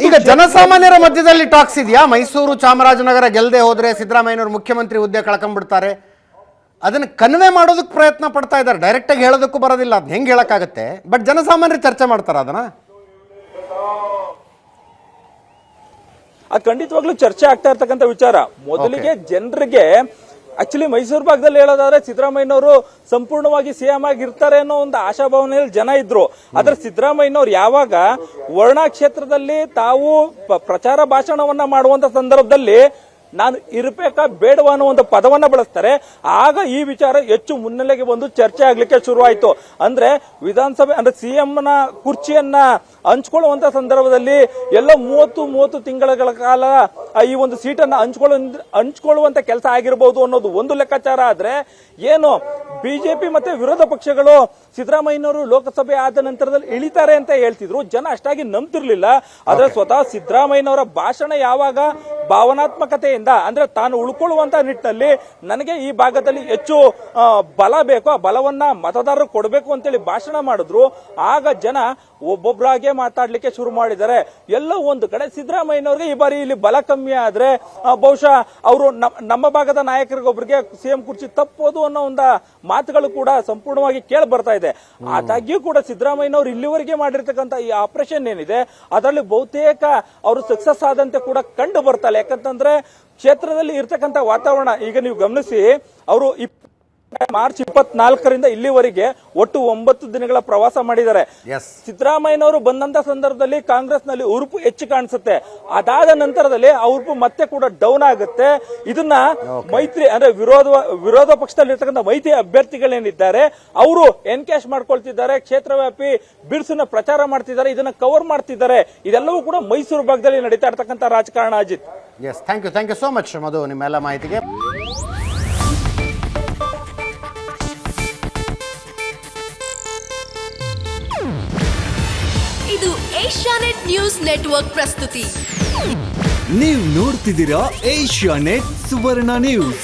ಈಗ ಜನಸಾಮಾನ್ಯರ ಮಧ್ಯದಲ್ಲಿ ಟಾಕ್ಸ್ ಇದೆಯಾ? ಮೈಸೂರು ಚಾಮರಾಜನಗರ ಗೆಲ್ಲದೆ ಹೋದ್ರೆ ಸಿದ್ದರಾಮಯ್ಯನವರು ಮುಖ್ಯಮಂತ್ರಿ ಹುದ್ದೆ ಕಳ್ಕೊಂಡ್ಬಿಡ್ತಾರೆ, ಅದನ್ನ ಕನ್ವೆ ಮಾಡೋದಕ್ಕೆ ಪ್ರಯತ್ನ ಪಡ್ತಾ ಇದ್ದಾರೆ. ಡೈರೆಕ್ಟ್ ಆಗಿ ಹೇಳೋದಕ್ಕೂ ಬರೋದಿಲ್ಲ, ಅದ್ ಹೆಂಗ್ ಹೇಳಕ್ಕಾಗತ್ತೆ? ಬಟ್ ಜನಸಾಮಾನ್ಯರು ಚರ್ಚೆ ಮಾಡ್ತಾರ ಅದನ್ನ. ಅದು ಖಂಡಿತವಾಗ್ಲೂ ಚರ್ಚೆ ಆಗ್ತಾ ಇರ್ತಕ್ಕಂಥ ವಿಚಾರ. ಮೊದಲಿಗೆ ಜನರಿಗೆ ಆಕ್ಚುಲಿ ಮೈಸೂರು ಭಾಗದಲ್ಲಿ ಹೇಳೋದಾದ್ರೆ ಸಿದ್ದರಾಮಯ್ಯನವರು ಸಂಪೂರ್ಣವಾಗಿ ಸಿಎಂ ಆಗಿರ್ತಾರೆ ಅನ್ನೋ ಒಂದು ಆಶಾಭಾವನೆಯಲ್ಲಿ ಜನ ಇದ್ರು. ಆದ್ರೆ ಸಿದ್ದರಾಮಯ್ಯನವರು ಯಾವಾಗ ವರ್ಣ ಕ್ಷೇತ್ರದಲ್ಲಿ ತಾವು ಪ್ರಚಾರ ಭಾಷಣವನ್ನ ಮಾಡುವಂತ ಸಂದರ್ಭದಲ್ಲಿ ನಾನು ಇರಬೇಕಾ ಬೇಡವಾ ಅನ್ನೋ ಒಂದು ಪದವನ್ನ ಬಳಸ್ತಾರೆ, ಆಗ ಈ ವಿಚಾರ ಹೆಚ್ಚು ಮುನ್ನೆಲೆಗೆ ಬಂದು ಚರ್ಚೆ ಆಗ್ಲಿಕ್ಕೆ ಶುರುವಾಯಿತು. ಅಂದ್ರೆ ವಿಧಾನಸಭೆ ಅಂದ್ರೆ ಸಿಎಂನ ಕುರ್ಚಿಯನ್ನ ಹಂಚ್ಕೊಳ್ಳುವಂತ ಸಂದರ್ಭದಲ್ಲಿ ಎಲ್ಲ 30 ತಿಂಗಳ ಕಾಲ ಈ ಒಂದು ಸೀಟನ್ನ ಹಂಚ್ಕೊಳ್ಳುವಂತ ಕೆಲಸ ಆಗಿರಬಹುದು ಅನ್ನೋದು ಒಂದು ಲೆಕ್ಕಾಚಾರ. ಆದ್ರೆ ಏನು ಬಿಜೆಪಿ ಮತ್ತೆ ವಿರೋಧ ಪಕ್ಷಗಳು ಸಿದ್ದರಾಮಯ್ಯನವರು ಲೋಕಸಭೆ ಆದ ನಂತರದಲ್ಲಿ ಇಳಿತಾರೆ ಅಂತ ಹೇಳ್ತಿದ್ರು, ಜನ ಅಷ್ಟಾಗಿ ನಂಬ್ತಿರ್ಲಿಲ್ಲ. ಆದ್ರೆ ಸ್ವತಃ ಸಿದ್ದರಾಮಯ್ಯನವರ ಭಾಷಣ ಯಾವಾಗ ಭಾವನಾತ್ಮಕತೆಯಿಂದ ಅಂದ್ರೆ ತಾನು ಉಳ್ಕೊಳ್ಳುವಂತ ನಿಟ್ಟಿನಲ್ಲಿ ನನಗೆ ಈ ಭಾಗದಲ್ಲಿ ಹೆಚ್ಚು ಬಲ ಬೇಕು, ಆ ಬಲವನ್ನ ಮತದಾರರು ಕೊಡಬೇಕು ಅಂತೇಳಿ ಭಾಷಣ ಮಾಡಿದ್ರು, ಆಗ ಜನ ಒಬ್ಬೊಬ್ಬರಾಗೆ ಮಾತಾಡ್ಲಿಕ್ಕೆ ಶುರು ಮಾಡಿದ್ದಾರೆ. ಎಲ್ಲೋ ಒಂದು ಕಡೆ ಸಿದ್ದರಾಮಯ್ಯನವ್ರಿಗೆ ಈ ಬಾರಿ ಇಲ್ಲಿ ಬಲ ಕಮ್ಮಿ ಆದ್ರೆ ಬಹುಶಃ ಅವರು ನಮ್ಮ ಭಾಗದ ನಾಯಕರಿಗೊಬ್ಬರಿಗೆ ಸಿಎಂ ಕುರ್ಚಿ ತಪ್ಪೋದು ಅನ್ನೋ ಒಂದು ಮಾತುಗಳು ಕೂಡ ಸಂಪೂರ್ಣವಾಗಿ ಕೇಳಿ ಬರ್ತಾ ಇದೆ. ಆದಾಗ್ಯೂ ಕೂಡ ಸಿದ್ದರಾಮಯ್ಯನವರು ಇಲ್ಲಿವರೆಗೆ ಮಾಡಿರ್ತಕ್ಕಂಥ ಈ ಆಪರೇಷನ್ ಏನಿದೆ ಅದರಲ್ಲಿ ಬಹುತೇಕ ಅವರು ಸಕ್ಸಸ್ ಆದಂತೆ ಕೂಡ ಕಂಡು ಬರ್ತಾರೆ. ಯಾಕಂತಂದ್ರೆ ಕ್ಷೇತ್ರದಲ್ಲಿ ಇರ್ತಕ್ಕಂಥ ವಾತಾವರಣ ಈಗ ನೀವು ಗಮನಿಸಿ, ಅವರು ಮಾರ್ಚ್ 24ರಿಂದ ಇಲ್ಲಿವರೆಗೆ ಒಟ್ಟು 9 ದಿನಗಳ ಪ್ರವಾಸ ಮಾಡಿದ್ದಾರೆ. ಸಿದ್ದರಾಮಯ್ಯನವರು ಬಂದಂತ ಸಂದರ್ಭದಲ್ಲಿ ಕಾಂಗ್ರೆಸ್ನಲ್ಲಿ ಉರುಪು ಹೆಚ್ಚು ಕಾಣಿಸುತ್ತೆ. ಅದಾದ ನಂತರದಲ್ಲಿ ಆ ಉರುಪು ಮತ್ತೆ ಕೂಡ ಡೌನ್ ಆಗುತ್ತೆ. ಇದನ್ನ ಮೈತ್ರಿ ಅಂದ್ರೆ ವಿರೋಧ ಪಕ್ಷದಲ್ಲಿ ಇರ್ತಕ್ಕಂಥ ಮೈತ್ರಿ ಅಭ್ಯರ್ಥಿಗಳೇನಿದ್ದಾರೆ ಅವರು ಎನ್ಕ್ಯಾಶ್ ಮಾಡ್ಕೊಳ್ತಿದ್ದಾರೆ, ಕ್ಷೇತ್ರವ್ಯಾಪಿ ಬಿರುಸಿನ ಪ್ರಚಾರ ಮಾಡ್ತಿದ್ದಾರೆ, ಇದನ್ನ ಕವರ್ ಮಾಡ್ತಿದ್ದಾರೆ. ಇದೆಲ್ಲವೂ ಕೂಡ ಮೈಸೂರು ಭಾಗದಲ್ಲಿ ನಡೀತಾ ಇರ್ತಕ್ಕಂಥ ರಾಜಕಾರಣ. Ajit, thank you so much Madhu ನಿಮ್ಮೆಲ್ಲ ಮಾಹಿತಿಗೆ. ಇದು ಏಷ್ಯಾನೆಟ್ ನ್ಯೂಸ್ ನೆಟ್ವರ್ಕ್ ಪ್ರಸ್ತುತಿ. ನೀವು ನೋಡ್ತಿದ್ದೀರಾ ಏಷ್ಯಾನೆಟ್ ಸುವರ್ಣ ನ್ಯೂಸ್.